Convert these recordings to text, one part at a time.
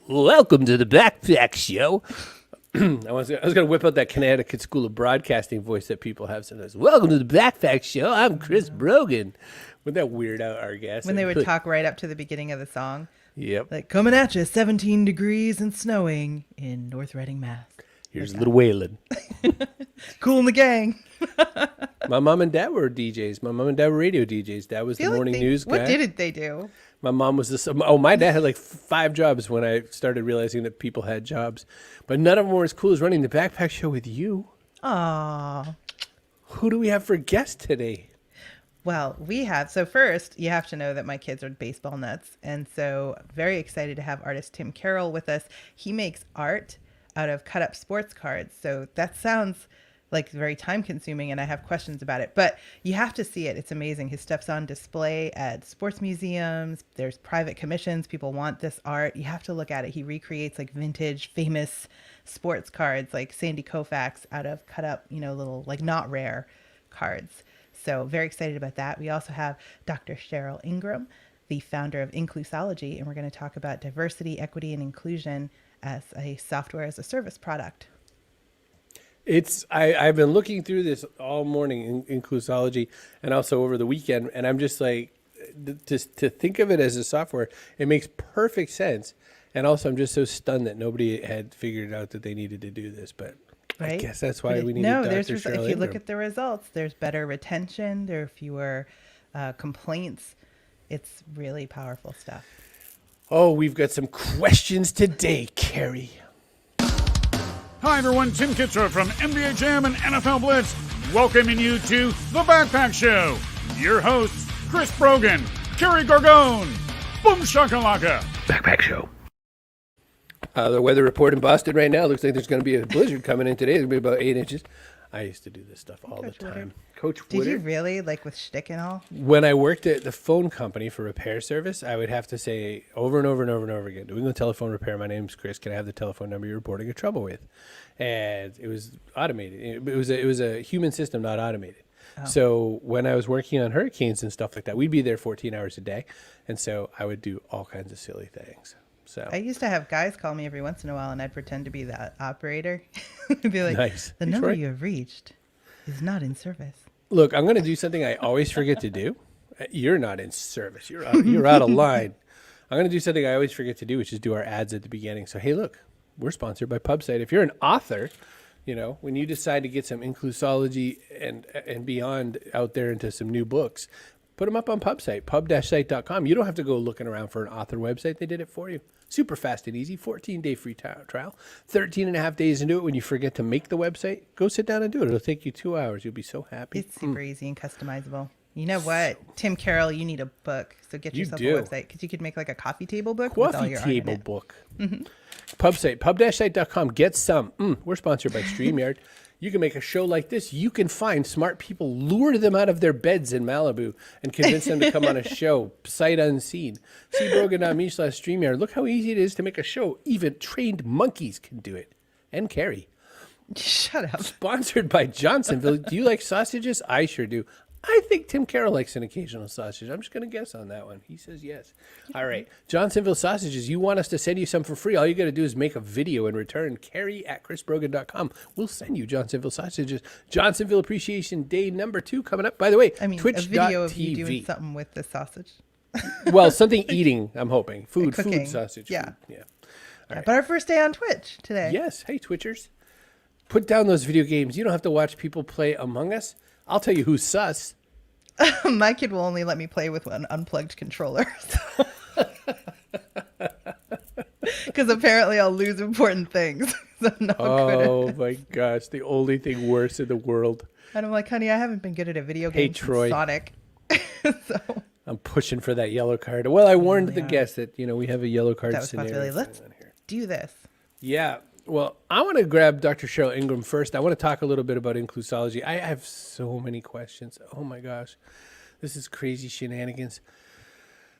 Welcome to the Backpack Show. I was going to whip out that Connecticut School of Broadcasting voice that people have sometimes. Welcome to the Backpack Show. I'm Chris Brogan. With that weird out our guess. When they would talk right up to the beginning of the song. Yep. Like, coming at you, 17 degrees and snowing in North Reading, Mass. Here's a little Waylon. Cool in the gang. My mom and dad were DJs. My mom and dad were radio DJs. Dad was the morning news guy. What did they do? My mom was this. Oh, my dad had like 5 jobs when I started realizing that people had jobs. But none of them were as cool as running the Backpack Show with you. Aww. Who do we have for guest today? Well, we have. So first, you have to know that my kids are baseball nuts. And so very excited to have artist Tim Carroll with us. He makes art out of cut up sports cards. So that sounds like very time consuming and I have questions about it, but you have to see it. It's amazing. His stuff's on display at sports museums. There's private commissions. People want this art. You have to look at it. He recreates like vintage famous sports cards like Sandy Koufax out of cut up, little like not rare cards. So very excited about that. We also have Dr. Cheryl Ingram, the founder of Inclusology, and we're going to talk about diversity, equity, and inclusion as a software as a service product. I've been looking through this all morning in Inclusology and also over the weekend, and I'm just like, just to think of it as a software, it makes perfect sense. And also, I'm just so stunned that nobody had figured out that they needed to do this. But right? I guess that's why we need Dr. Cheryl. If you look at the results, there's better retention. There are fewer complaints. It's really powerful stuff. Oh, we've got some questions today, Carrie. Hi, everyone. Tim Kitzrow from NBA Jam and NFL Blitz, welcoming you to The Backpack Show. Your hosts, Chris Brogan, Carrie Gargone, Boom Shakalaka. Backpack Show. The weather report in Boston right now looks like there's going to be a blizzard coming in today. It's going to be about 8 inches. I used to do this stuff all Coach the time. Woodard. Coach Did Woodard. you really, like with shtick and all? When I worked at the phone company for repair service, I would have to say over and over and over and over again, doing the telephone repair, my name's Chris, can I have the telephone number you're reporting a trouble with? And it was automated. It was a human system, not automated. Oh. So when I was working on hurricanes and stuff like that, we'd be there 14 hours a day. And so I would do all kinds of silly things. So I used to have guys call me every once in a while, and I'd pretend to be that operator. I'd be like, nice. The number you have reached is not in service. Look, I'm going to do something I always forget to do. You're not in service. You're out of line. I'm going to do something I always forget to do, which is do our ads at the beginning. So, hey, look, we're sponsored by PubSite. If you're an author, when you decide to get some inclusology and beyond out there into some new books, put them up on PubSite, pub-site.com. You don't have to go looking around for an author website. They did it for you. Super fast and easy, 14-day free trial, 13 and a half days into it. When you forget to make the website, go sit down and do it. It'll take you 2 hours. You'll be so happy. It's super easy and customizable. You know what? Tim Carroll, you need a book. So get yourself a website because you could make like a coffee table book with all your art in it. Coffee table book. Mm-hmm. PubSite, pub-site.com. Get some. We're sponsored by StreamYard. You can make a show like this. You can find smart people, lure them out of their beds in Malibu, and convince them to come on a show, sight unseen. See Brogan.me/StreamYard. Look how easy it is to make a show. Even trained monkeys can do it. And Carrie. Shut up. Sponsored by Johnsonville. Do you like sausages? I sure do. I think Tim Carroll likes an occasional sausage. I'm just going to guess on that one. He says yes. All right. Johnsonville sausages. You want us to send you some for free. All you got to do is make a video in return. Carrie@chrisbrogan.com. We'll send you Johnsonville sausages. Johnsonville Appreciation Day number 2 coming up. By the way, Twitch.tv. A video of you doing something with the sausage. Well, something eating, I'm hoping. Food sausage. Yeah. Food. Yeah. Right. But our first day on Twitch today. Yes. Hey, Twitchers. Put down those video games. You don't have to watch people play Among Us. I'll tell you who's sus. My kid will only let me play with an unplugged controller. Because apparently I'll lose important things. So I'm not good at my gosh. The only thing worse in the world. And I'm like, honey, I haven't been good at a video game since Sonic. So I'm pushing for that yellow card. Well, I warned the guests that, we have a yellow card scenario. Let's do this. Yeah. Well, I want to grab Dr. Cheryl Ingram first. I want to talk a little bit about inclusology. I have so many questions. Oh, my gosh. This is crazy shenanigans.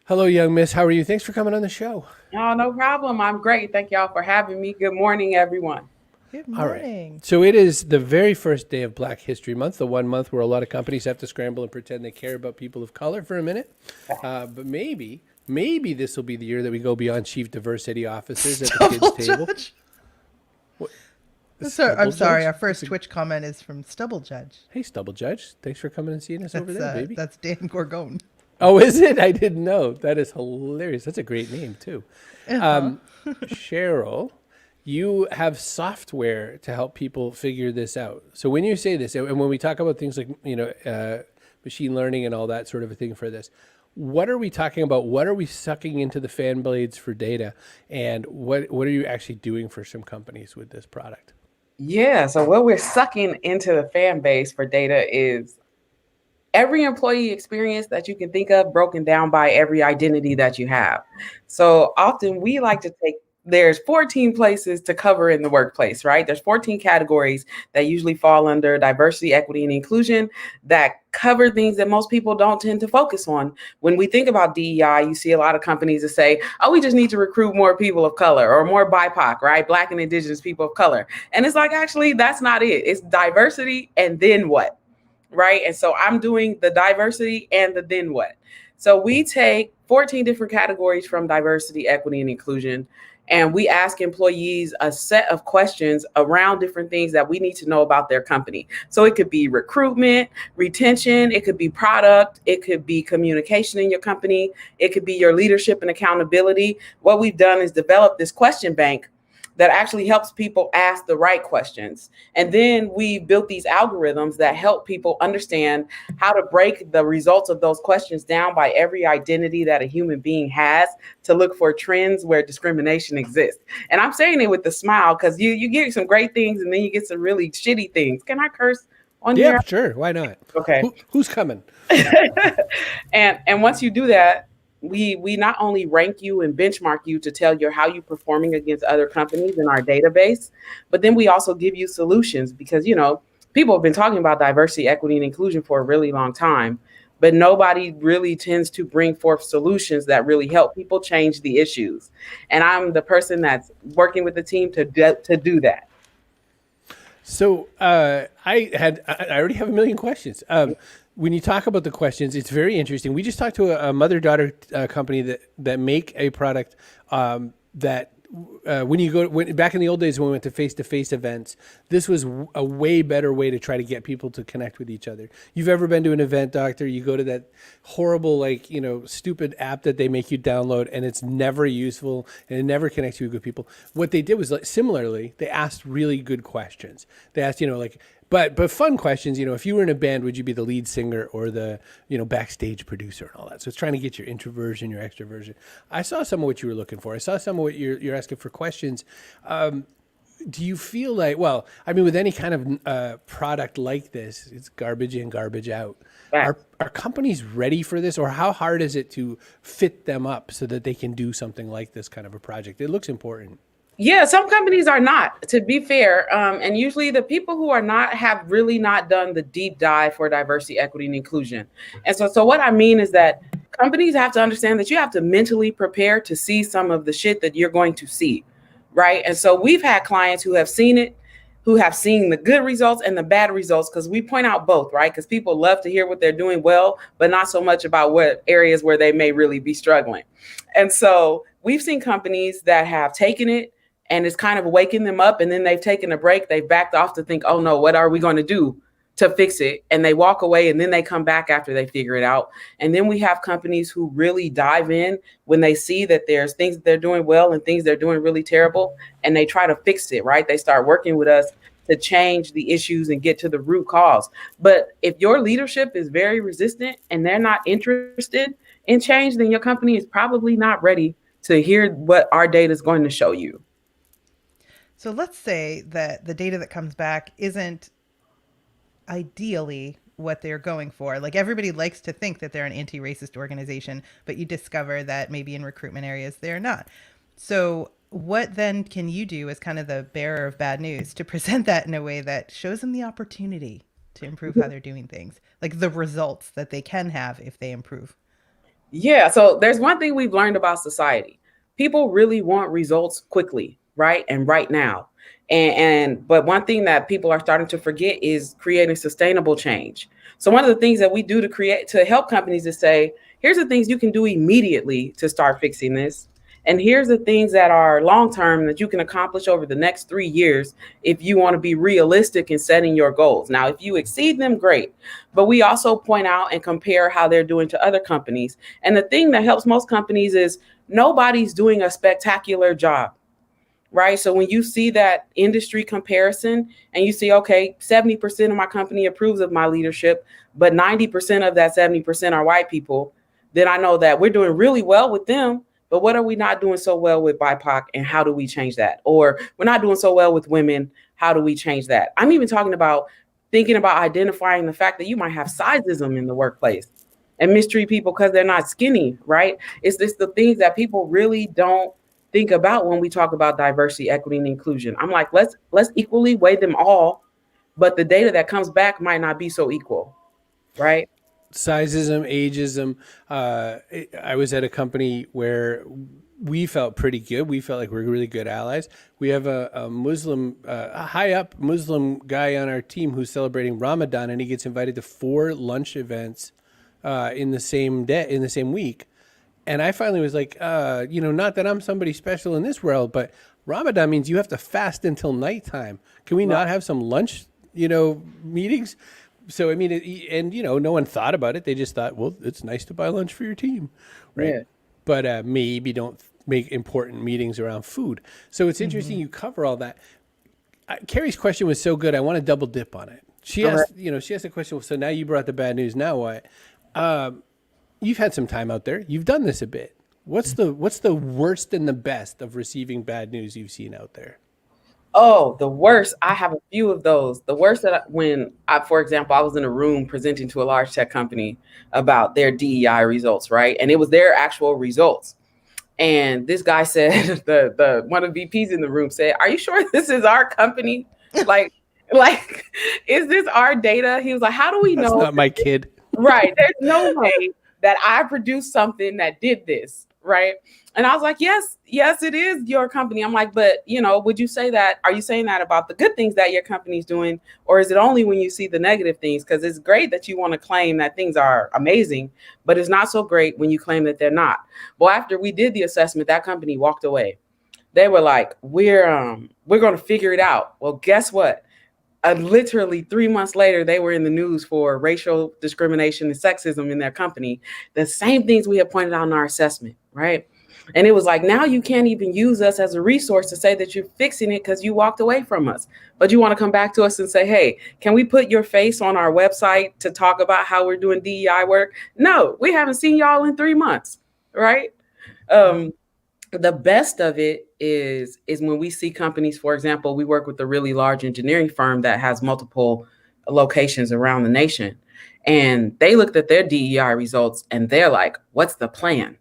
Hello, young miss. How are you? Thanks for coming on the show. Oh, no problem. I'm great. Thank y'all for having me. Good morning, everyone. Good morning. All right. So it is the very first day of Black History Month, the 1 month where a lot of companies have to scramble and pretend they care about people of color for a minute. But maybe maybe this will be the year that we go beyond chief diversity officers at the kids' table. What? The I'm sorry. Judge? Our first Twitch comment is from Stubble Judge. Hey, Stubble Judge. Thanks for coming and seeing us over there, baby. That's Dan Gorgon. Oh, is it? I didn't know. That is hilarious. That's a great name, too. Cheryl, you have software to help people figure this out. So when you say this, and when we talk about things like, machine learning and all that sort of a thing for this, what are we talking about? What are we sucking into the fan blades for data? And what are you actually doing for some companies with this product? Yeah, so what we're sucking into the fan base for data is every employee experience that you can think of broken down by every identity that you have. So often we like to there's 14 places to cover in the workplace, right? There's 14 categories that usually fall under diversity, equity, and inclusion that cover things that most people don't tend to focus on. When we think about DEI, you see a lot of companies that say, oh, we just need to recruit more people of color or more BIPOC, right? Black and Indigenous people of color. And it's like, actually, that's not it. It's diversity and then what, right? And so I'm doing the diversity and the then what. So we take 14 different categories from diversity, equity, and inclusion, and we ask employees a set of questions around different things that we need to know about their company. So it could be recruitment, retention, it could be product, it could be communication in your company, it could be your leadership and accountability. What we've done is develop this question bank that actually helps people ask the right questions. And then we built these algorithms that help people understand how to break the results of those questions down by every identity that a human being has to look for trends where discrimination exists. And I'm saying it with a smile because you get some great things and then you get some really shitty things. Can I curse on here? Yeah, sure. Why not? Okay. Who's coming? And once you do that, we not only rank you and benchmark you to tell you how you're performing against other companies in our database, but then we also give you solutions because, people have been talking about diversity, equity, and inclusion for a really long time, but nobody really tends to bring forth solutions that really help people change the issues. And I'm the person that's working with the team to do that. So I already have a million questions. When you talk about the questions, it's very interesting. We just talked to a mother-daughter company that make a product that back in the old days when we went to face-to-face events, this was a way better way to try to get people to connect with each other. You've ever been to an event, Doctor? You go to that horrible, stupid app that they make you download, and it's never useful, and it never connects you with good people. What they did was, similarly, they asked really good questions. They asked, but fun questions, if you were in a band, would you be the lead singer or the, backstage producer and all that? So it's trying to get your introversion, your extroversion. I saw some of what you were looking for. I saw some of what you're asking for questions. Do you feel like, with any kind of product like this, it's garbage in, garbage out. Right. Are companies ready for this, or how hard is it to fit them up so that they can do something like this kind of a project? It looks important. Yeah, some companies are not, to be fair. And usually the people who are not have really not done the deep dive for diversity, equity, and inclusion. And so what I mean is that companies have to understand that you have to mentally prepare to see some of the shit that you're going to see, right? And so we've had clients who have seen it, who have seen the good results and the bad results, because we point out both, right? Because people love to hear what they're doing well, but not so much about what areas where they may really be struggling. And so we've seen companies that have taken it, and it's kind of waking them up, and then they've taken a break. They've backed off to think, oh no, what are we going to do to fix it? And they walk away, and then they come back after they figure it out. And then we have companies who really dive in when they see that there's things that they're doing well and things they're doing really terrible, and they try to fix it, right? They start working with us to change the issues and get to the root cause. But if your leadership is very resistant and they're not interested in change, then your company is probably not ready to hear what our data is going to show you. So let's say that the data that comes back isn't ideally what they're going for. Like, everybody likes to think that they're an anti-racist organization, but you discover that maybe in recruitment areas they're not. So what then can you do as kind of the bearer of bad news to present that in a way that shows them the opportunity to improve how they're doing things, like the results that they can have if they improve? Yeah, so there's one thing we've learned about society. People really want results quickly, right? And right now. But one thing that people are starting to forget is creating sustainable change. So one of the things that we do to help companies is say, here's the things you can do immediately to start fixing this. And here's the things that are long term that you can accomplish over the next 3 years if you want to be realistic in setting your goals. Now, if you exceed them, great. But we also point out and compare how they're doing to other companies. And the thing that helps most companies is nobody's doing a spectacular job, right? So when you see that industry comparison and you see, okay, 70% of my company approves of my leadership, but 90% of that 70% are white people, then I know that we're doing really well with them. But what are we not doing so well with BIPOC, and how do we change that? Or we're not doing so well with women. How do we change that? I'm even thinking about identifying the fact that you might have sizeism in the workplace and mistreat people because they're not skinny, right? It's just the things that people really don't think about when we talk about diversity, equity, and inclusion. I'm like, let's equally weigh them all, but the data that comes back might not be so equal, right? Sizeism, ageism. I was at a company where we felt pretty good. We felt like we're really good allies. We have a Muslim, a high up Muslim guy on our team who's celebrating Ramadan, and he gets invited to 4 lunch events in the same day, in the same week. And I finally was like, not that I'm somebody special in this world, but Ramadan means you have to fast until nighttime. Can we not have some lunch, meetings? So, I mean, no one thought about it. They just thought, well, it's nice to buy lunch for your team, right? Yeah. But maybe don't make important meetings around food. So it's interesting you cover all that. Carrie's question was so good. I want to double dip on it. She asked a question. So now you brought the bad news. Now what? You've had some time out there. You've done this a bit. What's the worst and the best of receiving bad news you've seen out there? Oh, the worst. I have a few of those. The worst for example, I was in a room presenting to a large tech company about their DEI results, right? And it was their actual results. And this guy said, one of the VPs in the room said, "Are you sure this is our company? like, is this our data?" He was like, "How do we know?" That's not my kid. Right. There's no way that I produced something that did this, right? And I was like, yes, it is your company. I'm like, but, would you say that? Are you saying that about the good things that your company's doing? Or is it only when you see the negative things? Because it's great that you want to claim that things are amazing, but it's not so great when you claim that they're not. Well, after we did the assessment, that company walked away. They were like, we're going to figure it out. Well, guess what? Literally 3 months later, they were in the news for racial discrimination and sexism in their company. The same things we had pointed out in our assessment, right? And it was like, now you can't even use us as a resource to say that you're fixing it because you walked away from us. But you want to come back to us and say, hey, can we put your face on our website to talk about how we're doing DEI work? No, we haven't seen y'all in 3 months, right? The best of it is when we see companies, for example, we work with a really large engineering firm that has multiple locations around the nation. And they looked at their DEI results and they're like, what's the plan?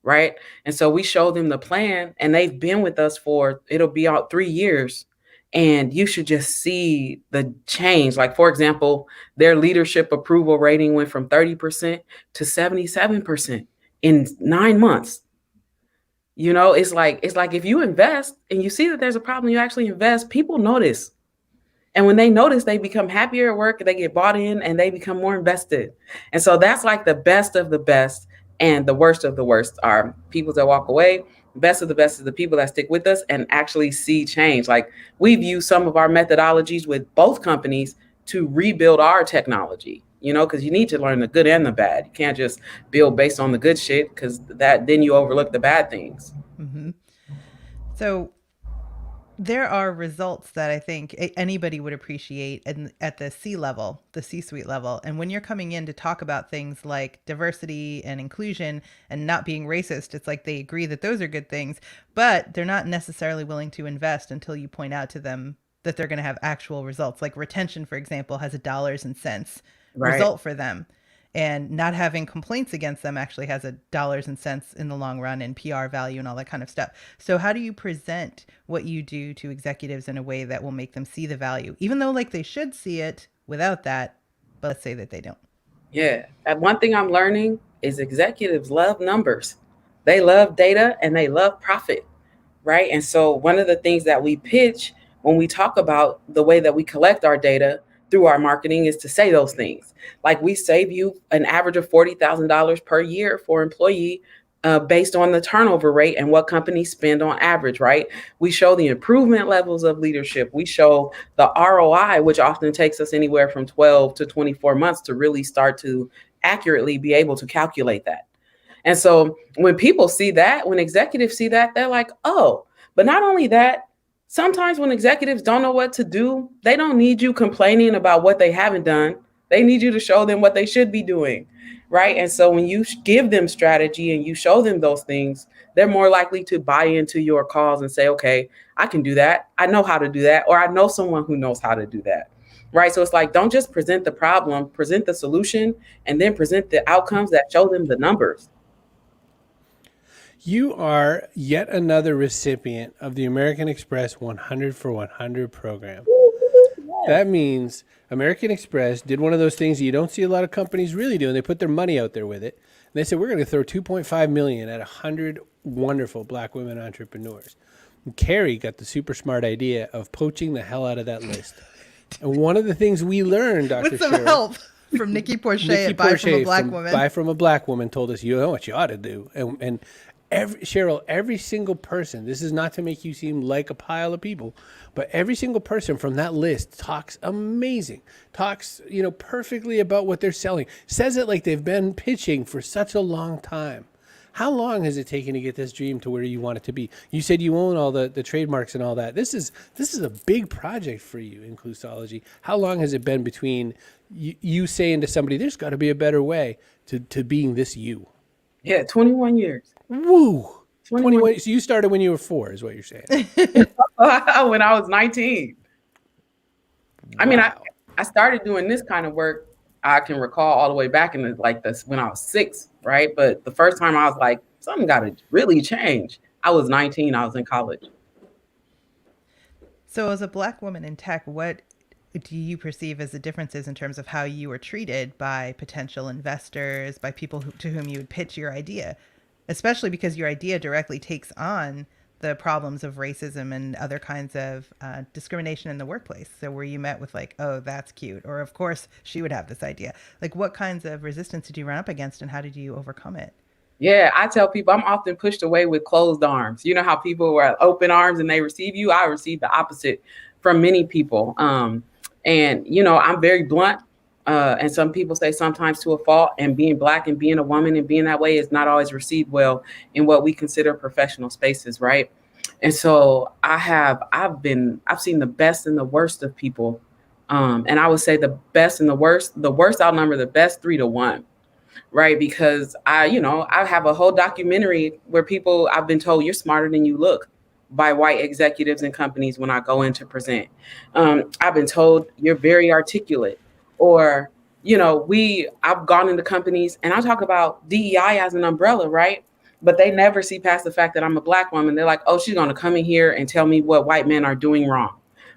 Right. And so we show them the plan, and they've been with us it'll be out 3 years. And you should just see the change. Like, for example, their leadership approval rating went from 30% to 77% in 9 months. It's like if you invest and you see that there's a problem, you actually invest, people notice. And when they notice, they become happier at work, they get bought in, and they become more invested. And so that's like the best of the best. And the worst of the worst are people that walk away. Best of the best is the people that stick with us and actually see change. Like, we've used some of our methodologies with both companies to rebuild our technology, because you need to learn the good and the bad. You can't just build based on the good shit, because then you overlook the bad things. Mm-hmm. So there are results that I think anybody would appreciate at the C-level, the C-suite level. And when you're coming in to talk about things like diversity and inclusion and not being racist, it's like they agree that those are good things, but they're not necessarily willing to invest until you point out to them that they're going to have actual results. Like retention, for example, has a dollars and cents result for them. And not having complaints against them actually has a dollars and cents in the long run, and PR value and all that kind of stuff. So how do you present what you do to executives in a way that will make them see the value, even though like they should see it without that, but let's say that they don't? Yeah. And one thing I'm learning is executives love numbers. They love data and they love profit, right? And so one of the things that we pitch when we talk about the way that we collect our data through our marketing is to say those things. Like we save you an average of $40,000 per year for employee based on the turnover rate and what companies spend on average, right? We show the improvement levels of leadership. We show the ROI, which often takes us anywhere from 12 to 24 months to really start to accurately be able to calculate that. And so when people see that, when executives see that, they're like, oh, but not only that, sometimes when executives don't know what to do, they don't need you complaining about what they haven't done. They need you to show them what they should be doing. Right. And so when you give them strategy and you show them those things, they're more likely to buy into your cause and say, OK, I can do that. I know how to do that. Or I know someone who knows how to do that. Right. So it's like, don't just present the problem, present the solution, and then present the outcomes that show them the numbers. You are yet another recipient of the American Express 100 for 100 program. That means American Express did one of those things that you don't see a lot of companies really doing. They put their money out there with it. And they said, we're going to throw $2.5 million at 100 wonderful Black women entrepreneurs. And Carrie got the super smart idea of poaching the hell out of that list. And one of the things we learned, Dr. With some Cheryl, help from Nikki Porcher at Buy from a Black Woman. Buy from a Black Woman told us, you know what you ought to do. And Cheryl, every single person, this is not to make you seem like a pile of people, but every single person from that list talks amazing, talks, perfectly about what they're selling, says it like they've been pitching for such a long time. How long has it taken to get this dream to where you want it to be? You said you own all the trademarks and all that. This is a big project for you, Inclusology. How long has it been between you saying to somebody, there's got to be a better way, to being this you? Yeah, 21 years. Woo! 21. So you started when you were 4, is what you're saying. When I was 19. Wow. I mean, I started doing this kind of work, I can recall all the way back in when I was 6, right? But the first time I was like, something got to really change. I was 19, I was in college. So as a Black woman in tech, what do you perceive as the differences in terms of how you were treated by potential investors, by people to whom you would pitch your idea? Especially because your idea directly takes on the problems of racism and other kinds of discrimination in the workplace. So were you met with like, oh, that's cute, or of course she would have this idea? Like, what kinds of resistance did you run up against and how did you overcome it? Yeah, I tell people I'm often pushed away with closed arms. You know how people were open arms and they receive you? I receive the opposite from many people. And, I'm very blunt. And some people say sometimes to a fault, and being Black and being a woman and being that way is not always received well in what we consider professional spaces, right? And so I've seen the best and the worst of people. And I would say the best and the worst outnumber the best 3-1, right? Because I have a whole documentary where I've been told, you're smarter than you look by white executives and companies when I go in to present. I've been told you're very articulate. Or, I've gone into companies and I talk about DEI as an umbrella, right? But they never see past the fact that I'm a Black woman. They're like, oh, she's going to come in here and tell me what white men are doing wrong.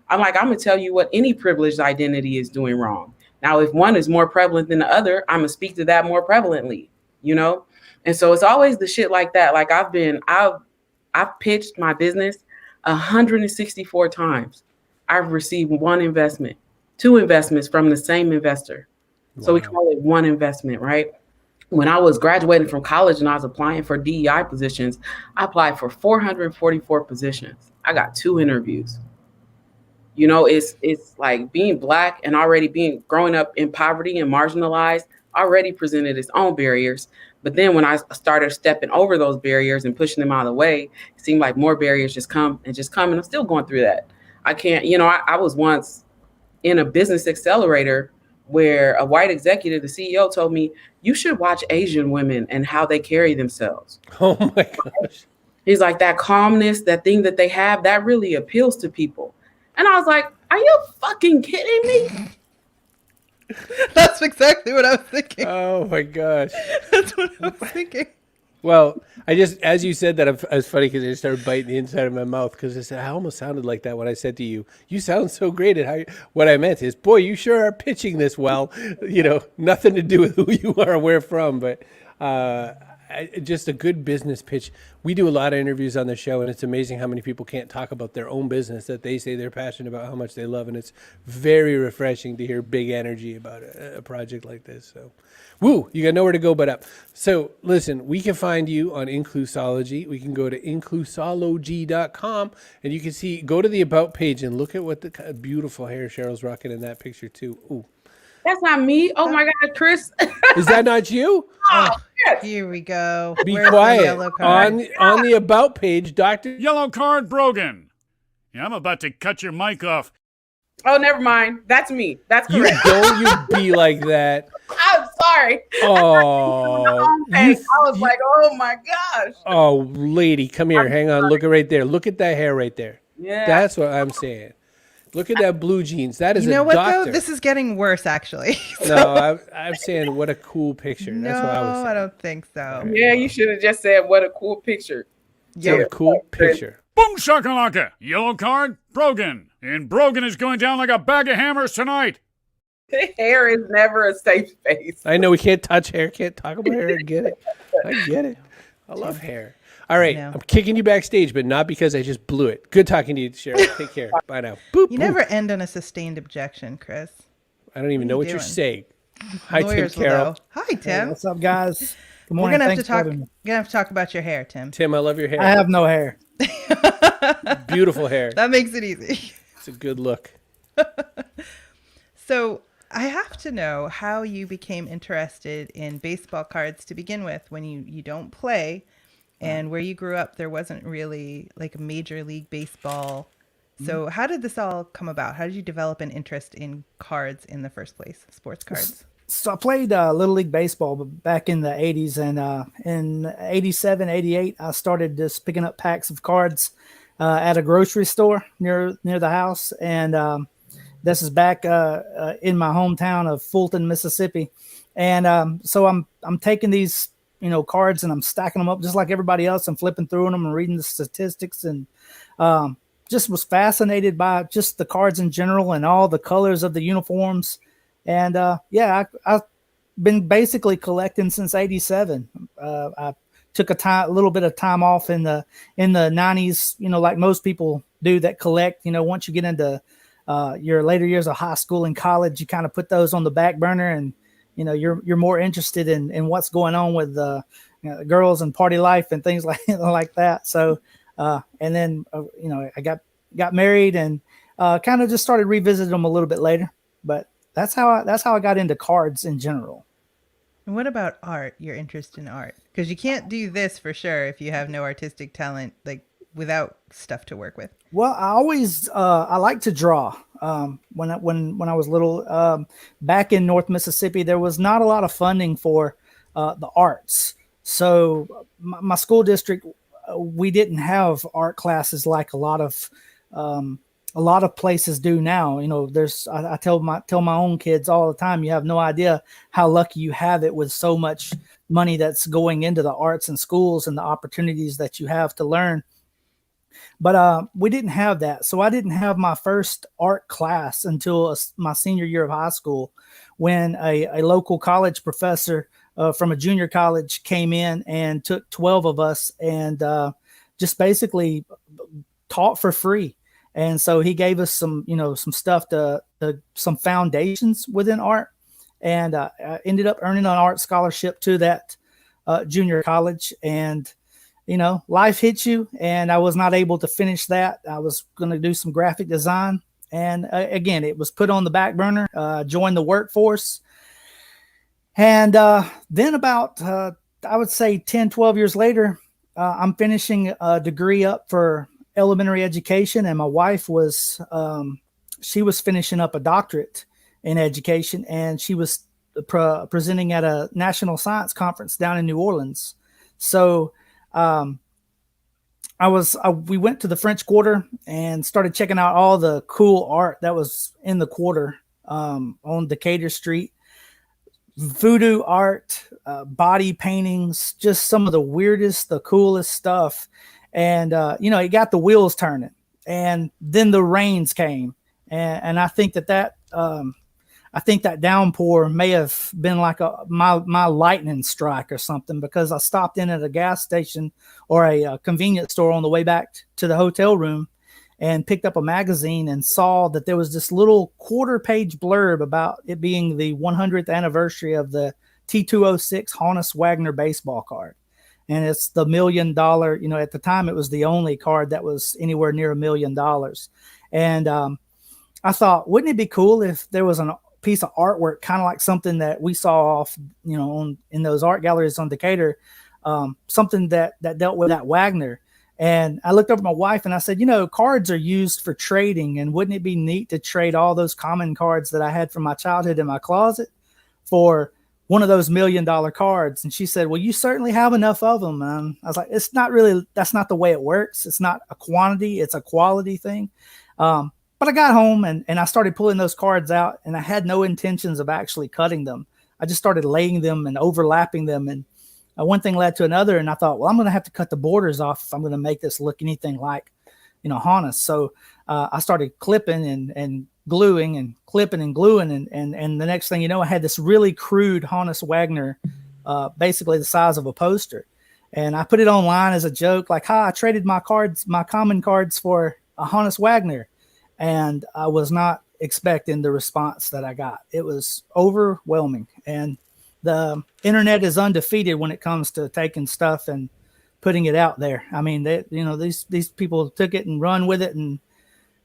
I'm like, I'm going to tell you what any privileged identity is doing wrong. Now, if one is more prevalent than the other, I'm going to speak to that more prevalently, And so it's always the shit like that. Like I've pitched my business 164 times. I've received 1 investment. 2 investments from the same investor. Wow. So we call it 1 investment, right? When I was graduating from college and I was applying for DEI positions, I applied for 444 positions. I got 2 interviews. It's like being Black and growing up in poverty and marginalized already presented its own barriers. But then when I started stepping over those barriers and pushing them out of the way, it seemed like more barriers just come. And I'm still going through that. I can't, I was once in a business accelerator where a white executive, the CEO, told me, you should watch Asian women and how they carry themselves. Oh my gosh. He's like, that calmness, that thing that they have, that really appeals to people. And I was like, are you fucking kidding me? That's exactly what I was thinking. Oh my gosh. That's what I was thinking. Well, as you said that, I was funny because I just started biting the inside of my mouth because I almost sounded like that when I said to you, you sound so great at how, what I meant is, boy, you sure are pitching this well, nothing to do with who you are, where from. But just a good business pitch. We do a lot of interviews on the show, and it's amazing how many people can't talk about their own business that they say they're passionate about, how much they love, and it's very refreshing to hear big energy about a project like this. So, woo, you got nowhere to go but up. So, listen, we can find you on Inclusology. We can go to inclusology.com, and you can go to the About page and look at what the beautiful hair Cheryl's rocking in that picture, too. Ooh. That's not me. Oh my God, Chris. Is that not you? Oh, yes. Here we go. Be Where's the quiet. yellow card? On the About page, Dr. Yellow card, Brogan. Yeah, I'm about to cut your mic off. Oh, never mind. That's me. That's You correct. don't be like that. I'm sorry. Oh, I was like, oh my gosh. oh, lady, come here. Hang on. Look at right there. Look at that hair right there. Yeah. That's what I'm saying. Look at that blue jeans. That is You know a what doctor. though? This is getting worse actually. No, I'm saying what a cool picture. No, That's what I was saying. I don't think so. Yeah, you should have just said what a cool picture. What a cool picture. Boom shakalaka. Yellow card, Brogan. And Brogan is going down like a bag of hammers tonight. Hair is never a safe space. I know we can't touch hair, can't talk about hair. I get it. I get it. I love hair. All right, No. I'm kicking you backstage, but not because I just blew it. Good talking to you, Cheryl. Take care. Bye now. Boop, You boop. never end on a sustained objection, Chris. I don't even know what you're doing? saying. Hi, Lawyers Tim will Carroll. know. Hi, Tim. What's up, guys? Good We're morning. gonna have to Thanks for talk. having me. Gonna have to talk about your hair, Tim. Tim, I love your hair. I have no hair. Beautiful hair. That makes it easy. It's a good look. So I have to know how you became interested in baseball cards to begin with when you don't play, and where you grew up there wasn't really like a major league baseball. So how did this all come about? How did you develop an interest in cards in the first place, sports cards? So I played Little League Baseball back in the 80s, and in 87, 88, I started just picking up packs of cards at a grocery store near the house. And this is back in my hometown of Fulton, Mississippi. And so I'm taking these, cards, and I'm stacking them up just like everybody else. I'm flipping through them and reading the statistics, and just was fascinated by just the cards in general and all the colors of the uniforms. And I've been basically collecting since '87. I took a little bit of time off in the '90s, like most people do that collect. Once you get into your later years of high school and college, you kind of put those on the back burner, and you're more interested in what's going on with girls and party life and things like that. So and then I got married and kind of just started revisiting them a little bit later, but that's how I got into cards in general. And what about art? Your interest in art? Because you can't do this for sure if you have no artistic talent, like without stuff to work with. Well, I always I like to draw. When I was little, back in North Mississippi, there was not a lot of funding for the arts. So my school district, we didn't have art classes like a lot of places do now. I tell my own kids all the time, you have no idea how lucky you have it with so much money that's going into the arts and schools and the opportunities that you have to learn. But we didn't have that. So I didn't have my first art class until my senior year of high school, when a local college professor from a junior college came in and took 12 of us and just basically taught for free. And so he gave us some stuff some foundations within art, and I ended up earning an art scholarship to that junior college. And life hits you, and I was not able to finish that. I was going to do some graphic design, and again, it was put on the back burner. Joined the workforce, and then about I would say 10, 12 years later, I'm finishing a degree up for elementary education, and my wife was she was finishing up a doctorate in education, and she was presenting at a national science conference down in New Orleans. So we went to the French Quarter and started checking out all the cool art that was in the quarter on Decatur Street. Voodoo art, body paintings, just some of the weirdest, the coolest stuff. And, it got the wheels turning, and then the rains came. And I think that I think that downpour may have been like my lightning strike or something, because I stopped in at a gas station or a convenience store on the way back to the hotel room and picked up a magazine and saw that there was this little quarter-page blurb about it being the 100th anniversary of the T206 Honus Wagner baseball card. And it's the $1 million, at the time it was the only card that was anywhere near $1 million. And I thought, wouldn't it be cool if there was a piece of artwork, kind of like something that we saw off, in those art galleries on Decatur, something that dealt with that Wagner. And I looked over at my wife and I said, cards are used for trading, and wouldn't it be neat to trade all those common cards that I had from my childhood in my closet for one of those $1 million cards? And she said, well, you certainly have enough of them. And I was like, that's not the way it works. It's not a quantity, it's a quality thing. But I got home and I started pulling those cards out, and I had no intentions of actually cutting them. I just started laying them and overlapping them. And one thing led to another. And I thought, well, I'm going to have to cut the borders off if I'm going to make this look anything like, Honus. So I started clipping and gluing and clipping and gluing. And the next thing you know, I had this really crude Honus Wagner, basically the size of a poster. And I put it online as a joke, like, hi, I traded my common cards for a Honus Wagner. And I was not expecting the response that I got. It was overwhelming. And the internet is undefeated when it comes to taking stuff and putting it out there. I mean, these people took it and run with it, and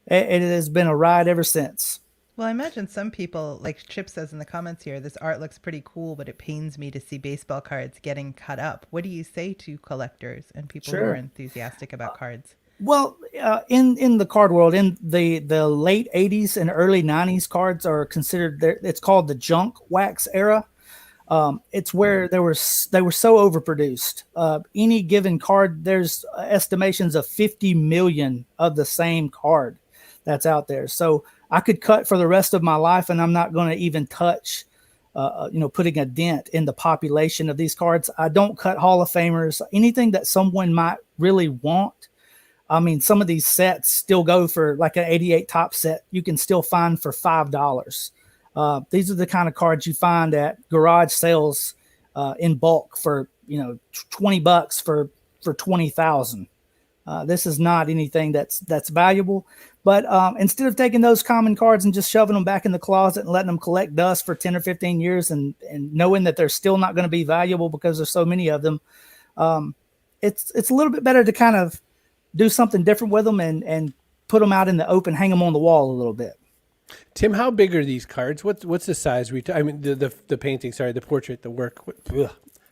it has been a ride ever since. Well, I imagine some people, like Chip says in the comments here, this art looks pretty cool, but it pains me to see baseball cards getting cut up. What do you say to collectors and people who are enthusiastic about cards? Well, in the card world, in the late 80s and early 90s, cards are considered, it's called the junk wax era. It's where they were so overproduced. Any given card, there's estimations of 50 million of the same card that's out there. So I could cut for the rest of my life, and I'm not going to even touch, putting a dent in the population of these cards. I don't cut Hall of Famers, anything that someone might really want. I mean, some of these sets still go for, like an 88 top set, you can still find for $5. These are the kind of cards you find at garage sales in bulk for, $20 for 20,000. This is not anything that's valuable. But instead of taking those common cards and just shoving them back in the closet and letting them collect dust for 10 or 15 years and knowing that they're still not going to be valuable because there's so many of them, it's a little bit better to kind of do something different with them and put them out in the open, hang them on the wall a little bit. Tim, how big are these cards? What's the size? The painting, the portrait, the work.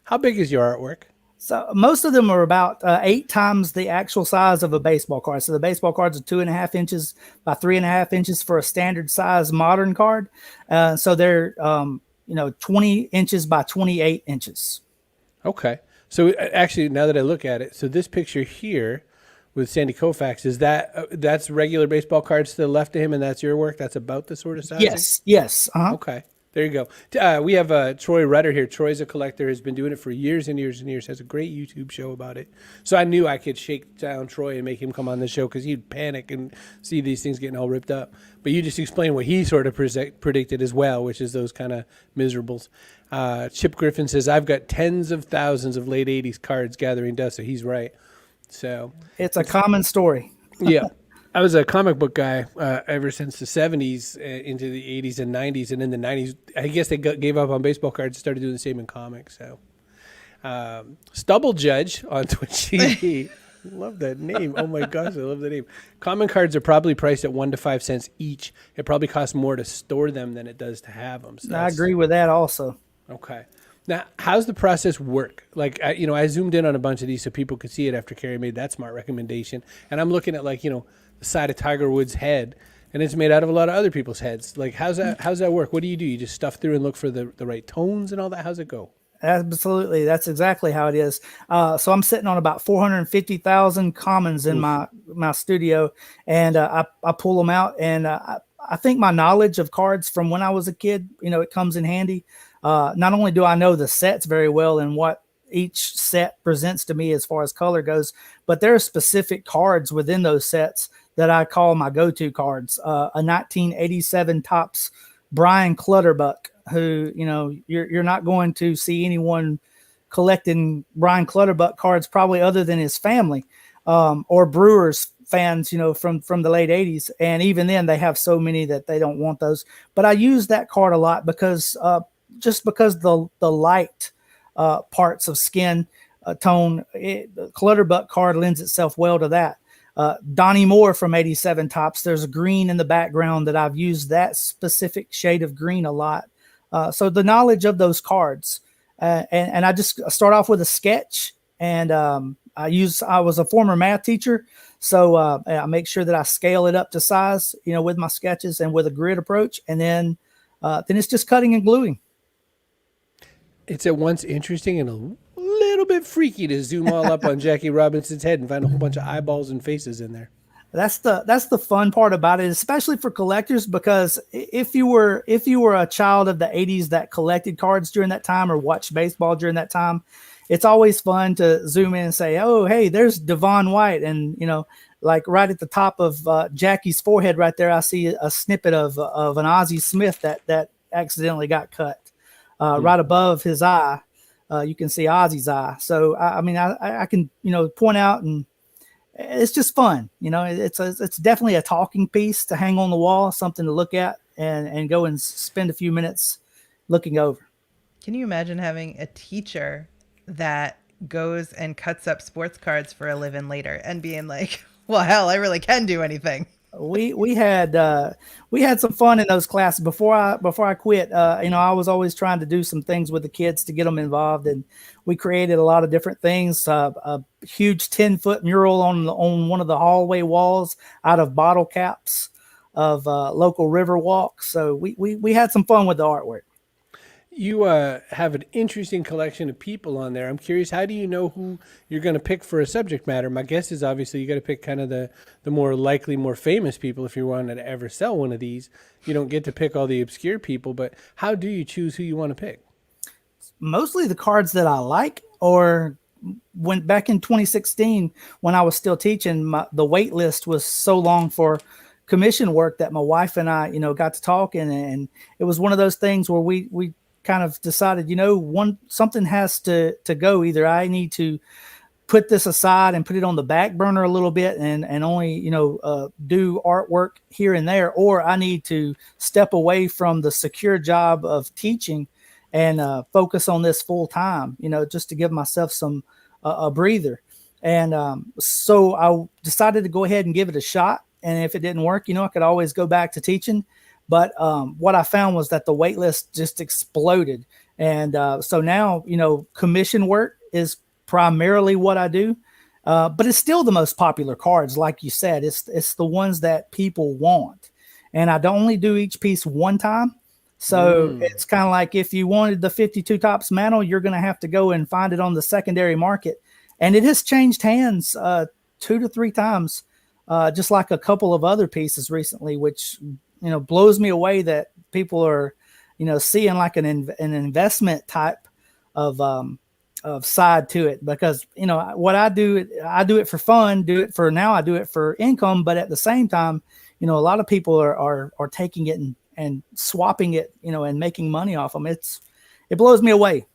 How big is your artwork? So most of them are about 8 times the actual size of a baseball card. So the baseball cards are 2.5 inches by 3.5 inches for a standard size modern card. So they're 20 inches by 28 inches. Okay. So actually, now that I look at it, so this picture here with Sandy Koufax, that's regular baseball cards to the left of him, and that's your work? That's about the sort of size? Yes. Uh-huh. Okay. There you go. We have Troy Rudder here. Troy's a collector, has been doing it for years and years and years, has a great YouTube show about it. So I knew I could shake down Troy and make him come on the show because he'd panic and see these things getting all ripped up. But you just explained what he sort of predicted as well, which is those kind of miserables. Chip Griffin says, I've got tens of thousands of late 80s cards gathering dust, so he's right. So it's a common story. Yeah. I was a comic book guy ever since the 70s into the 80s and 90s. And in the 90s, I guess they gave up on baseball cards and started doing the same in comics. So Stubble Judge on Twitch TV. Love that name. Oh, my gosh, I love that name. Common cards are probably priced at 1 to 5 cents each. It probably costs more to store them than it does to have them. So I agree with that also. Okay. Now, how's the process work? Like, I zoomed in on a bunch of these so people could see it after Carrie made that smart recommendation. And I'm looking at, the side of Tiger Woods' head, and it's made out of a lot of other people's heads. Like, how's that work? What do? You just stuff through and look for the right tones and all that? How's it go? Absolutely. That's exactly how it is. So I'm sitting on about 450,000 commons in my studio, and I pull them out. And I think my knowledge of cards from when I was a kid, it comes in handy. Not only do I know the sets very well and what each set presents to me as far as color goes, but there are specific cards within those sets that I call my go-to cards. A 1987 Topps Brian Clutterbuck, who, you're not going to see anyone collecting Brian Clutterbuck cards probably other than his family, or Brewers fans, from the late 80s. And even then they have so many that they don't want those. But I use that card a lot because just because the light parts of skin tone, the Clutterbuck card lends itself well to that. Donnie Moore from 87 Tops, there's a green in the background that I've used that specific shade of green a lot. So the knowledge of those cards, and I just start off with a sketch, and I was a former math teacher, so I make sure that I scale it up to size, with my sketches and with a grid approach, and then it's just cutting and gluing. It's at once interesting and a little bit freaky to zoom all up on Jackie Robinson's head and find a whole bunch of eyeballs and faces in there. That's the fun part about it, especially for collectors, because if you were a child of the 80s that collected cards during that time or watched baseball during that time, it's always fun to zoom in and say, oh, hey, there's Devon White. And, like right at the top of Jackie's forehead right there, I see a snippet of an Ozzie Smith that accidentally got cut. Right above his eye, you can see Ozzie's eye. So, I can, point out, and it's just fun. It's definitely a talking piece to hang on the wall, something to look at and go and spend a few minutes looking over. Can you imagine having a teacher that goes and cuts up sports cards for a living later and being like, well, hell, I really can do anything? We had some fun in those classes before I quit. I was always trying to do some things with the kids to get them involved, and we created a lot of different things. A huge 10-foot mural on one of the hallway walls out of bottle caps of local river walks. So we had some fun with the artwork. You have an interesting collection of people on there. I'm curious, how do you know who you're going to pick for a subject matter? My guess is obviously you got to pick kind of the more likely, more famous people if you want to ever sell one of these. You don't get to pick all the obscure people, but how do you choose who you want to pick? Mostly the cards that I like, or when back in 2016 when I was still teaching, the wait list was so long for commission work that my wife and I, got to talking, and it was one of those things where we kind of decided, something has to go. Either I need to put this aside and put it on the back burner a little bit and only, do artwork here and there, or I need to step away from the secure job of teaching and focus on this full time, just to give myself some a breather. And so I decided to go ahead and give it a shot. And if it didn't work, I could always go back to teaching. But what I found was that the wait list just exploded. And so now, commission work is primarily what I do. But it's still the most popular cards. Like you said, it's the ones that people want. And I don't only do each piece one time. So it's kind of like if you wanted the 52 Tops mantle, you're going to have to go and find it on the secondary market. And it has changed hands 2 to 3 times, just like a couple of other pieces recently, which blows me away that people are, seeing like an investment type of side to it, because, what I do it for fun, I do it for income. But at the same time, a lot of people are taking it and swapping it, and making money off them. It blows me away.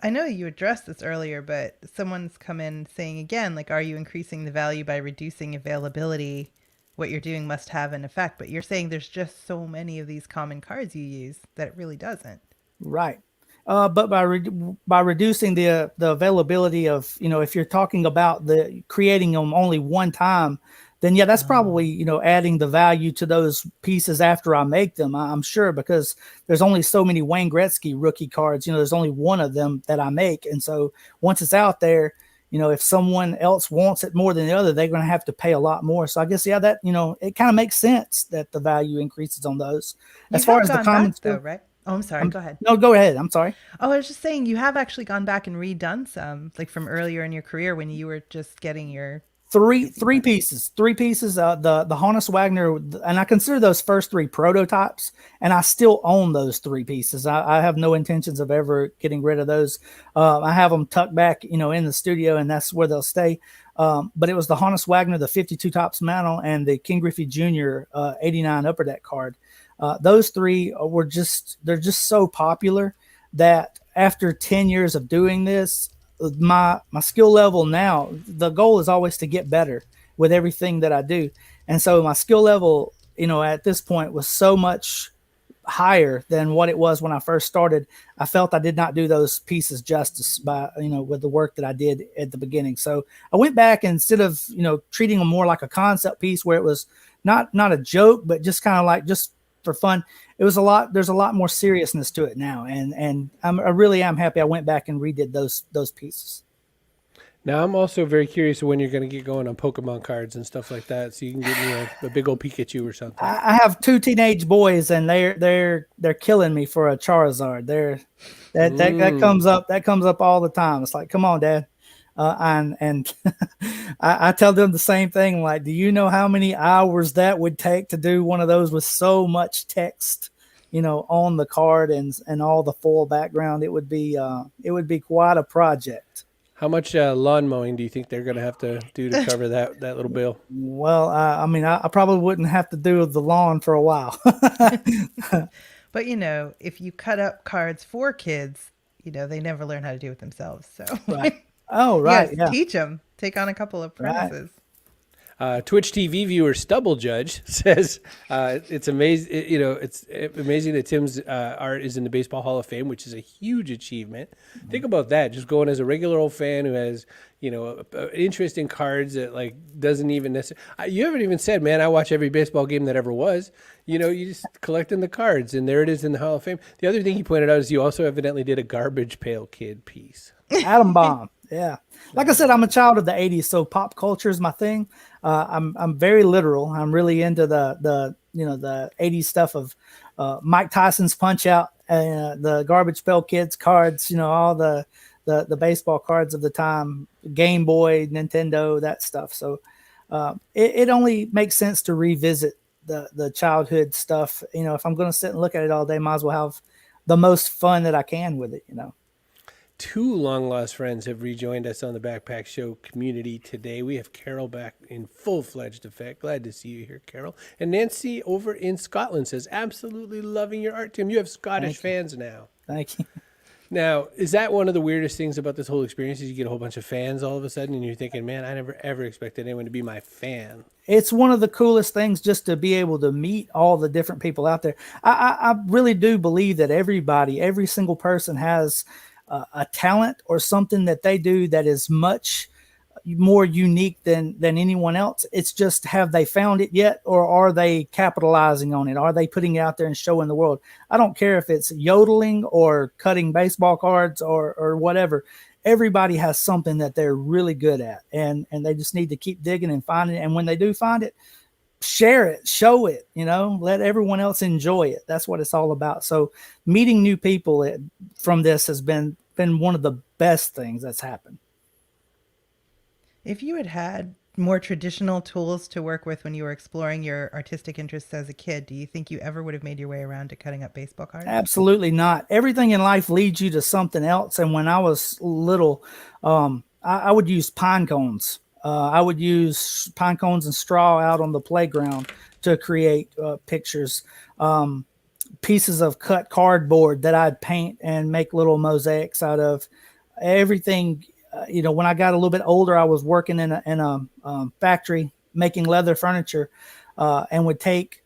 I know you addressed this earlier, but someone's come in saying again, like, are you increasing the value by reducing availability? What you're doing must have an effect, but you're saying there's just so many of these common cards you use that it really doesn't. Right. But by reducing the availability of, if you're talking about the creating them only one time, then yeah, that's probably, adding the value to those pieces after I make them, I'm sure, because there's only so many Wayne Gretzky rookie cards, there's only one of them that I make. And so once it's out there, if someone else wants it more than the other, they're going to have to pay a lot more. So I guess, yeah, that, it kind of makes sense that the value increases on those. As far as the comments though, right? Oh, I'm sorry. Go ahead. No, go ahead. I'm sorry. Oh, I was just saying, you have actually gone back and redone some, like from earlier in your career when you were just getting your three pieces. The Honus Wagner, and I consider those first 3 prototypes, and I still own those 3 pieces. I have no intentions of ever getting rid of those. I have them tucked back, in the studio, and that's where they'll stay. But it was the Honus Wagner, the 52 Tops mantle, and the King Griffey Jr. 89 Upper Deck card. Those three they're just so popular that after 10 years of doing this, my skill level now, the goal is always to get better with everything that I do. And so my skill level, at this point was so much higher than what it was when I first started. I felt I did not do those pieces justice by, with the work that I did at the beginning. So I went back, and instead of, treating them more like a concept piece where it was not a joke, but just kind of like just for fun, there's a lot more seriousness to it now. And I really am happy I went back and redid those pieces. Now, I'm also very curious when you're going to get going on Pokemon cards and stuff like that, so you can get me a big old Pikachu or something. I have 2 teenage boys, and they're killing me for a Charizard. That comes up all the time. It's like, come on, Dad, and I tell them the same thing. Like, do you know how many hours that would take to do one of those with so much text, on the card and all the foil background? It would be quite a project. How much lawn mowing do you think they're going to have to do to cover that little bill? Well, I probably wouldn't have to do the lawn for a while. But, if you cut up cards for kids, they never learn how to do it themselves. So, right. Oh, right. Yes, teach them. Take on a couple of apprentices. Right. Twitch TV viewer Stubble Judge says it's amazing. It's amazing that Tim's art is in the Baseball Hall of Fame, which is a huge achievement. Think about that. Just going as a regular old fan who has interest in cards that doesn't even necessarily. You haven't even said, man, I watch every baseball game that ever was. You just collecting the cards, and there it is in the Hall of Fame. The other thing he pointed out is you also evidently did a Garbage Pail Kid piece. Atom Bomb. Yeah. Like I said, I'm a child of the 80s, so pop culture is my thing. I'm very literal. I'm really into the 80s stuff of Mike Tyson's Punch Out, the Garbage Pail Kids cards, all the baseball cards of the time, Game Boy, Nintendo, that stuff. So it only makes sense to revisit the childhood stuff. If I'm going to sit and look at it all day, might as well have the most fun that I can with it, 2 long-lost friends have rejoined us on the Backpack Show community today. We have Carroll back in full-fledged effect. Glad to see you here, Carroll. And Nancy over in Scotland says, absolutely loving your art, Tim. You have Scottish fans now. Thank you. Now, is that one of the weirdest things about this whole experience is you get a whole bunch of fans all of a sudden and you're thinking, man, I never, ever expected anyone to be my fan. It's one of the coolest things just to be able to meet all the different people out there. I really do believe that every single person has a talent or something that they do that is much more unique than anyone else. It's just, have they found it yet, or are they capitalizing on it? Are they putting it out there and showing the world? I don't care if it's yodeling or cutting baseball cards or whatever. Everybody has something that they're really good at, and they just need to keep digging and finding it. And when they do find it, share it, show it, let everyone else enjoy it. That's what it's all about. So meeting new people from this has been one of the best things that's happened. If you had more traditional tools to work with when you were exploring your artistic interests as a kid, do you think you ever would have made your way around to cutting up baseball cards? Absolutely not. Everything in life leads you to something else. And when I was little, I would use pine cones. I would use pine cones and straw out on the playground to create pictures, pieces of cut cardboard that I'd paint and make little mosaics out of. Everything. When I got a little bit older, I was working in a factory making leather furniture, and would take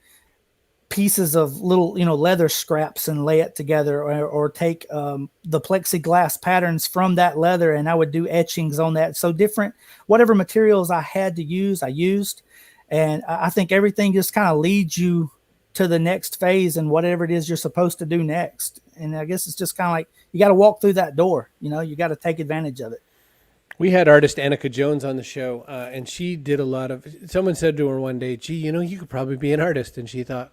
pieces of little, leather scraps and lay it together, or take the plexiglass patterns from that leather, and I would do etchings on that. So different, whatever materials I had to use, I used. And I think everything just kind of leads you to the next phase and whatever it is you're supposed to do next. And I guess it's just kind of like, you got to walk through that door, you got to take advantage of it. We had artist Annika Jones on the show, and she did a lot of, someone said to her one day, gee, you could probably be an artist. And she thought,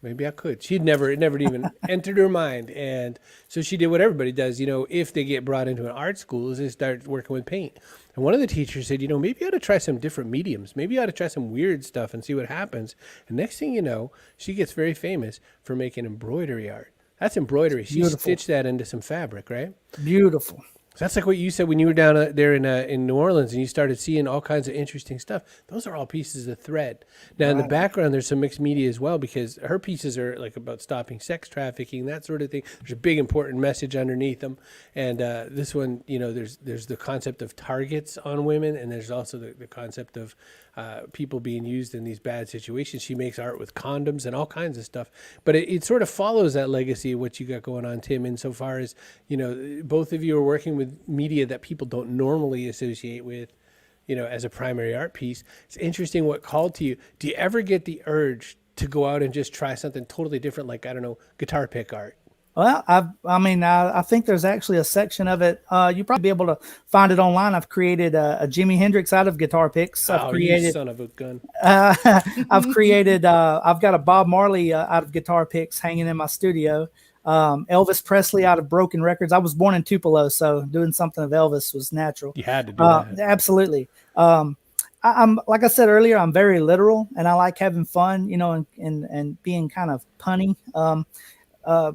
maybe I could. It never even entered her mind. And so she did what everybody does, if they get brought into an art school, is they start working with paint. And one of the teachers said, maybe you ought to try some different mediums. Maybe you ought to try some weird stuff and see what happens. And next thing you know, she gets very famous for making embroidery art. That's embroidery. She Beautiful. stitched that into some fabric, right? Beautiful. So that's like what you said when you were down there in New Orleans and you started seeing all kinds of interesting stuff. Those are all pieces of thread. Now, in the background, there's some mixed media as well because her pieces are like about stopping sex trafficking, that sort of thing. There's a big important message underneath them. And this one, you know, there's the concept of targets on women, and there's also the concept of people being used in these bad situations. She makes art with condoms and all kinds of stuff. But it sort of follows that legacy of what you got going on, Tim, insofar as, you know, both of you are working with media that people don't normally associate with, you know, as a primary art piece. It's interesting what called to you. Do you ever get the urge to go out and just try something totally different, like, I don't know, guitar pick art? Well, I think there's actually a section of it. You probably be able to find it online. I've created a Jimi Hendrix out of guitar picks. I've created, you son of a gun. I've created. I've got a Bob Marley out of guitar picks hanging in my studio. Elvis Presley out of broken records. I was born in Tupelo, so doing something of Elvis was natural. You had to do that. Absolutely. I'm like I said earlier, I'm very literal, and I like having fun, you know, and being kind of punny.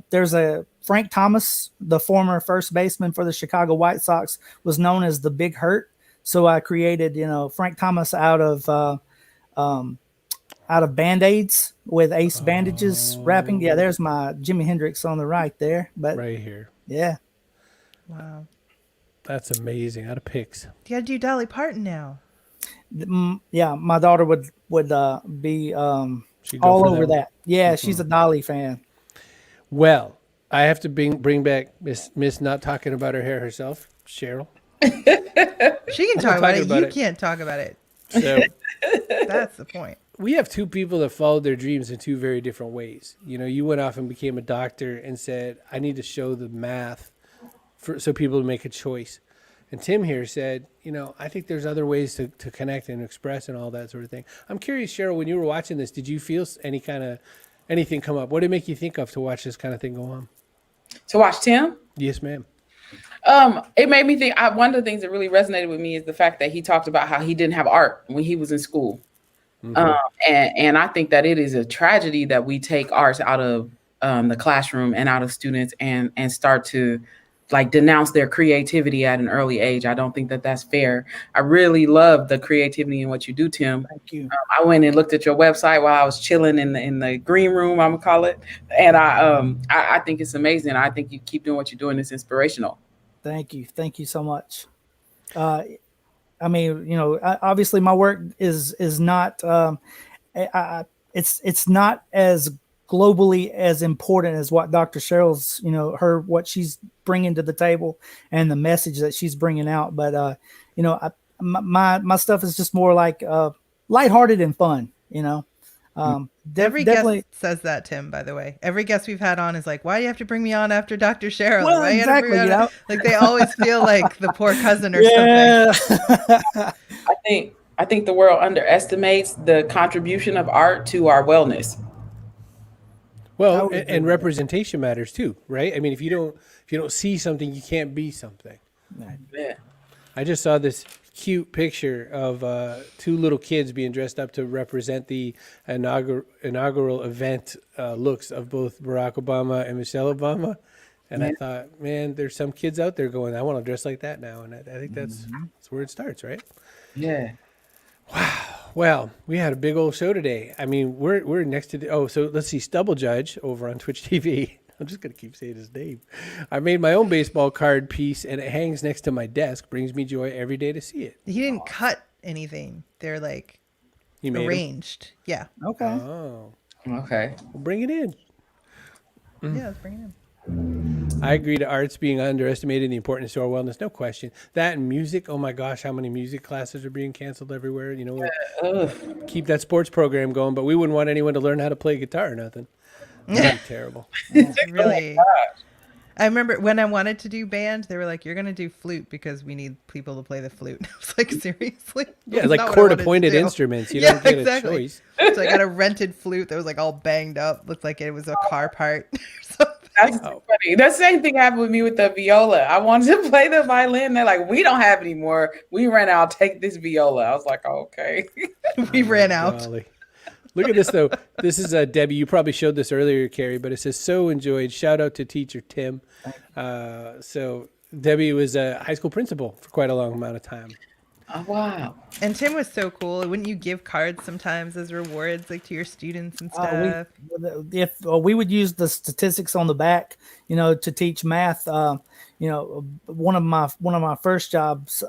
There's a Frank Thomas, the former first baseman for the Chicago White Sox, was known as the Big Hurt. So I created, you know, Frank Thomas out of Band-Aids with ace bandages wrapping. Yeah, there's my Jimi Hendrix on the right there. But right here. Yeah. Wow. That's amazing. Out of picks. You got to do Dolly Parton now. Yeah, my daughter would be all over that. Yeah, she's a Dolly fan. Well, I have to bring back Miss not talking about her hair herself, Cheryl. She can talk about it. You can't talk about it. So that's the point. We have two people that followed their dreams in two very different ways. You know, you went off and became a doctor and said, I need to show the math so people make a choice. And Tim here said, you know, I think there's other ways to connect and express and all that sort of thing. I'm curious, Cheryl, when you were watching this, did you feel anything come up? What did it make you think of to watch this kind of thing go on? To watch Tim? Yes, ma'am. It made me think. One of the things that really resonated with me is the fact that he talked about how he didn't have art when he was in school. Mm-hmm. And I think that it is a tragedy that we take arts out of the classroom and out of students and start to like denounce their creativity at an early age. I don't think that that's fair. I really love the creativity in what you do, Tim. Thank you. I went and looked at your website while I was chilling in the green room, I'm gonna call it. And I think it's amazing. I think you keep doing what you're doing. It's inspirational. Thank you. Thank you so much. I mean, you know, obviously my work is not, it's not as globally as important as what Dr. Cheryl's, you know, what she's bringing to the table and the message that she's bringing out. But, you know, my stuff is just more like lighthearted and fun, you know. Every definitely guest says that, Tim, by the way. Every guest we've had on is like, why do you have to bring me on after Dr. Cheryl? Well, why exactly, you know? Like they always feel like the poor cousin or something. I think the world underestimates the contribution of art to our wellness. Well, and representation matters too, right? I mean, if you don't see something, you can't be something. Yeah. I just saw this cute picture of two little kids being dressed up to represent the inaugural event looks of both Barack Obama and Michelle Obama. And I thought, man, there's some kids out there going, I want to dress like that now. And I think that's where it starts, right? Yeah. Wow. Well, we had a big old show today. I mean, we're next to so let's see, Stubble Judge over on Twitch TV. I'm just going to keep saying his name. I made my own baseball card piece, and it hangs next to my desk. Brings me joy every day to see it. He didn't cut anything. They're like arranged. Yeah. Okay. Oh. Okay. We'll bring it in. Yeah, let's bring it in. I agree to arts being underestimated and the importance to our wellness, no question. That and music, oh my gosh, how many music classes are being canceled everywhere? You know, keep that sports program going, but we wouldn't want anyone to learn how to play guitar or nothing. That'd be terrible. It's really. I remember when I wanted to do band, they were like, "You're gonna do flute because we need people to play the flute." I was like, "Seriously?" Yeah, like chord-appointed instruments. You don't get a choice. So I got a rented flute that was like all banged up, looked like it was a car part or something. That's funny. The same thing happened with me with the viola. I wanted to play the violin. They're like, we don't have any more. We ran out. Take this viola. I was like, oh, okay. We ran out. Golly. Look at this, though. This is Debbie. You probably showed this earlier, Carrie, but it says, so enjoyed. Shout out to teacher Tim. So Debbie was a high school principal for quite a long amount of time. Oh, wow. And Tim was so cool. Wouldn't you give cards sometimes as rewards, like to your students and stuff? We would use the statistics on the back, to teach math. One of my first jobs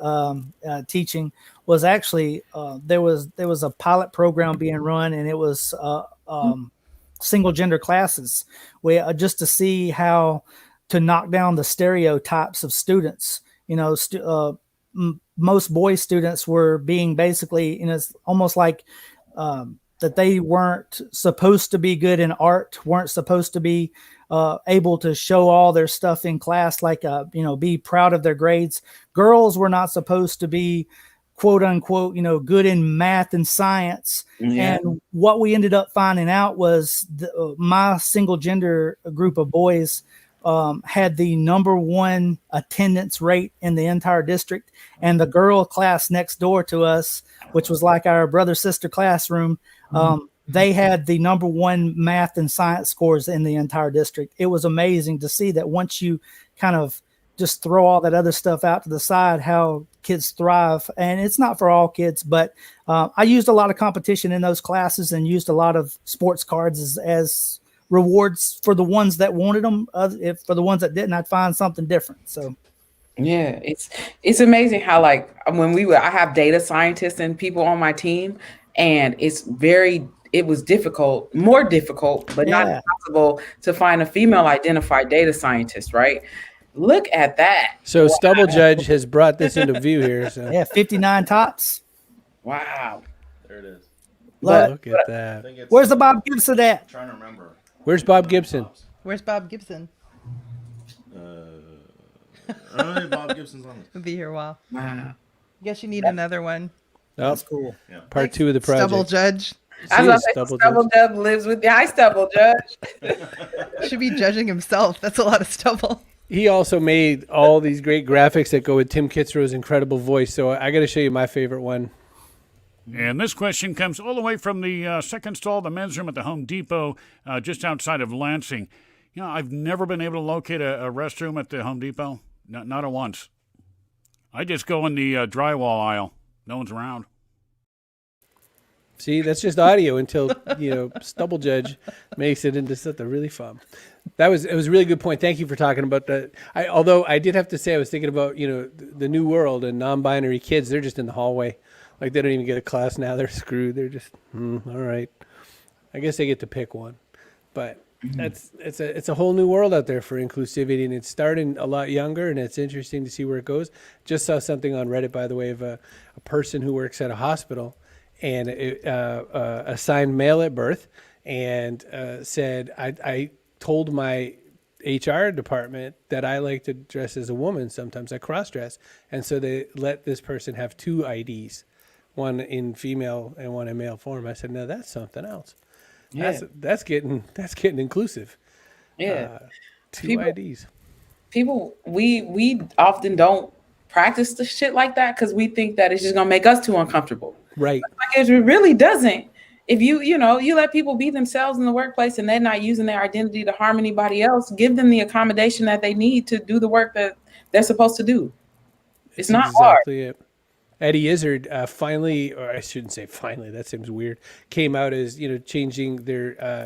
teaching was actually there was a pilot program being run, and it was single gender classes, where just to see how to knock down the stereotypes of students. Most boy students were being basically, it's almost like that they weren't supposed to be good in art, weren't supposed to be able to show all their stuff in class, like, be proud of their grades. Girls were not supposed to be, quote unquote, good in math and science. Yeah. And what we ended up finding out was my single gender group of boys had the number one attendance rate in the entire district, and the girl class next door to us, which was like our brother-sister classroom, they had the number one math and science scores in the entire district. It was amazing to see that once you kind of just throw all that other stuff out to the side, how kids thrive. And it's not for all kids, but I used a lot of competition in those classes and used a lot of sports cards as rewards for the ones that wanted them. If for the ones that didn't, I'd find something different. So yeah, it's amazing how, like, I have data scientists and people on my team, and it was difficult, more difficult, but not impossible to find a female identified data scientist, right? Look at that. So Stubble Judge has brought this into view here. So. Yeah, 59 tops. Wow. There it is. Look at that. Where's the Bob Gibson at? I'm trying to remember. Where's Bob Gibson? Where's Bob Gibson? I don't think Bob Gibson's on this. He'll be here a while. Wow. Guess you need another one. Oh, That's cool. Yeah. part 2 of the project. Stubble Judge. I was going to say, Stubble Judge lives with you. Hi, Stubble Judge. Should be judging himself. That's a lot of stubble. He also made all these great graphics that go with Tim Kitzrow's incredible voice. So I got to show you my favorite one. And this question comes all the way from the second stall, the men's room at the Home Depot, just outside of Lansing. I've never been able to locate a restroom at the Home Depot. Not a once. I just go in the drywall aisle. No one's around. See, that's just audio until, Stubble Judge makes it into something really fun. It was a really good point. Thank you for talking about that. Although I did have to say, I was thinking about, the new world and non-binary kids. They're just in the hallway. Like, they don't even get a class now. They're screwed. They're just, all right. I guess they get to pick one. But it's a whole new world out there for inclusivity, and it's starting a lot younger, and it's interesting to see where it goes. Just saw something on Reddit, by the way, of a person who works at a hospital and assigned male at birth, and said, I told my HR department that I like to dress as a woman. Sometimes I cross-dress. And so they let this person have 2 IDs, one in female and one in male form. I said, no, that's something else. Yeah. That's getting inclusive. Yeah. 2 IDs. People, we often don't practice the shit like that because we think that it's just going to make us too uncomfortable. Right. Like, it really doesn't. If you let people be themselves in the workplace and they're not using their identity to harm anybody else, give them the accommodation that they need to do the work that they're supposed to do. It's not exactly hard. It. Eddie Izzard finally, or I shouldn't say finally, that seems weird, came out as, changing their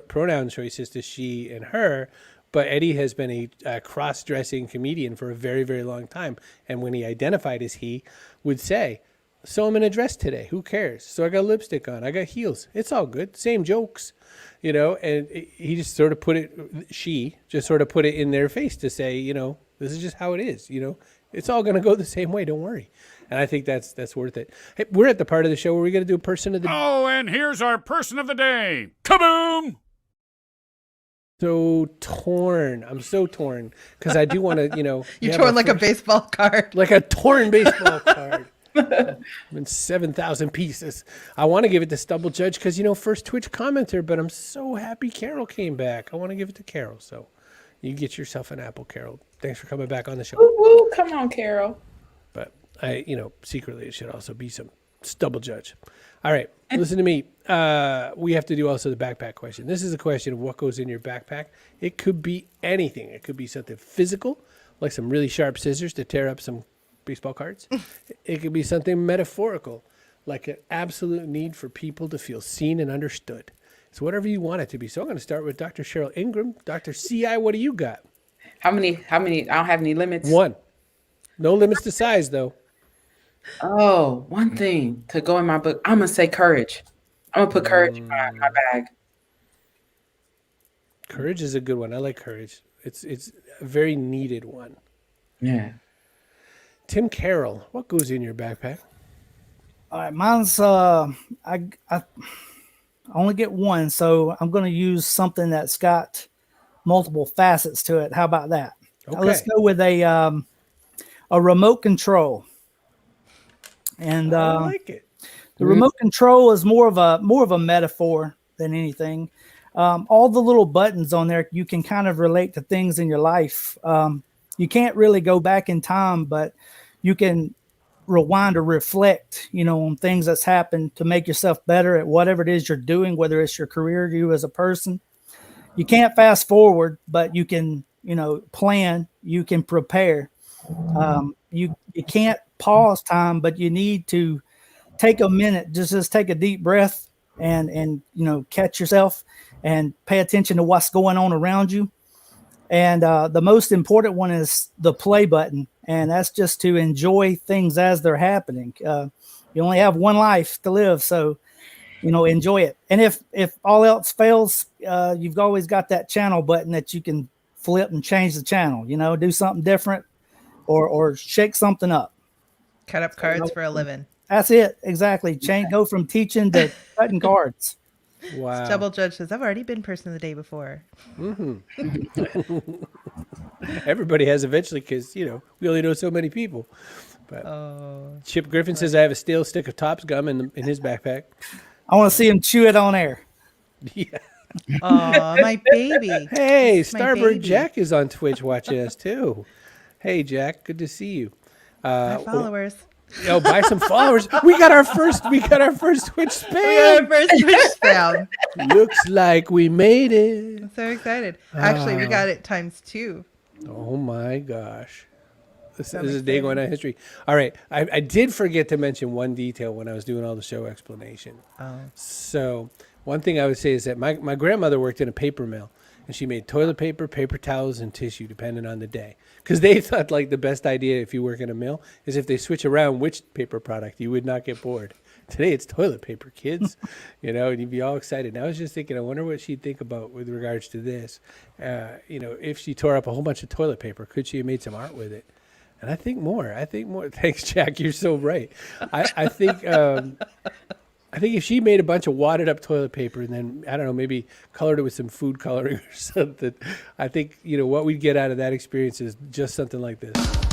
pronoun choices to she and her. But Eddie has been a cross-dressing comedian for a very, very long time. And when he identified as he, would say, so I'm in a dress today. Who cares? So I got lipstick on. I got heels. It's all good. Same jokes, and he just sort of put it in their face to say, this is just how it is. It's all going to go the same way. Don't worry. And I think that's worth it. Hey, we're at the part of the show where we're going to do a person of the day. Oh, and here's our person of the day. Kaboom! So torn. I'm so torn because I do want to, You're torn like a baseball card. like a torn baseball card. In 7,000 pieces. I want to give it to Stubble Judge because, first Twitch commenter, but I'm so happy Carroll came back. I want to give it to Carroll. So you get yourself an apple, Carroll. Thanks for coming back on the show. Woo, woo, come on, Carol. But secretly it should also be some Stubble Judge. All right, listen to me. We have to do also the backpack question. This is a question of what goes in your backpack. It could be anything. It could be something physical, like some really sharp scissors to tear up some baseball cards. It could be something metaphorical, like an absolute need for people to feel seen and understood. It's whatever you want it to be. So I'm going to start with Dr. Cheryl Ingram. Dr. CI, what do you got? How many? I don't have any limits. One. No limits to size, though. Oh, one thing to go in my book. I'm gonna say courage. I'm gonna put courage in my bag. Courage is a good one. I like courage. It's a very needed one. Yeah. Tim Carroll, what goes in your backpack? All right, mine's I only get one, so I'm going to use something that's got multiple facets to it. How about that? Okay. Let's go with a remote control. And I like it. the remote control is more of a metaphor than anything. All the little buttons on there, you can kind of relate to things in your life. You can't really go back in time, but you can rewind or reflect, on things that's happened to make yourself better at whatever it is you're doing, whether it's your career, you as a person. You can't fast forward, but you can, plan, you can prepare. You can't pause time, but you need to take a minute, just take a deep breath and catch yourself and pay attention to what's going on around you. And the most important one is the play button. And that's just to enjoy things as they're happening. You only have one life to live. So, enjoy it. And if all else fails, you've always got that channel button that you can flip and change the channel, do something different or shake something up. Cut up cards for a living. That's it. Exactly. Go from teaching to cutting cards. Wow. Double Judge says, I've already been person of the day before. Everybody has eventually because, we only know so many people. But Chip Griffin says I have a stale stick of Topps gum in his backpack. I want to see him chew it on air. Yeah. Oh, my baby. Hey, My Starboard baby. Jack is on Twitch watching us too. Hey, Jack, good to see you. My followers. Buy some followers. We got our first Twitch We got our spam. first Twitch spam. Looks like we made it. I'm so excited. Actually, we got it times 2. Oh my gosh. This So is a day going on in history. All right. I did forget to mention one detail when I was doing all the show explanation. Oh. So one thing I would say is that my grandmother worked in a paper mill, and she made toilet paper, paper towels, and tissue, depending on the day. Because they thought like the best idea if you work in a mill is if they switch around which paper product, you would not get bored. Today it's toilet paper, kids, and you'd be all excited. And I was just thinking, I wonder what she'd think about with regards to this. If she tore up a whole bunch of toilet paper, could she have made some art with it? And I think more. Thanks, Jack. You're so right. I think if she made a bunch of wadded up toilet paper and then, I don't know, maybe colored it with some food coloring or something, I think, what we'd get out of that experience is just something like this.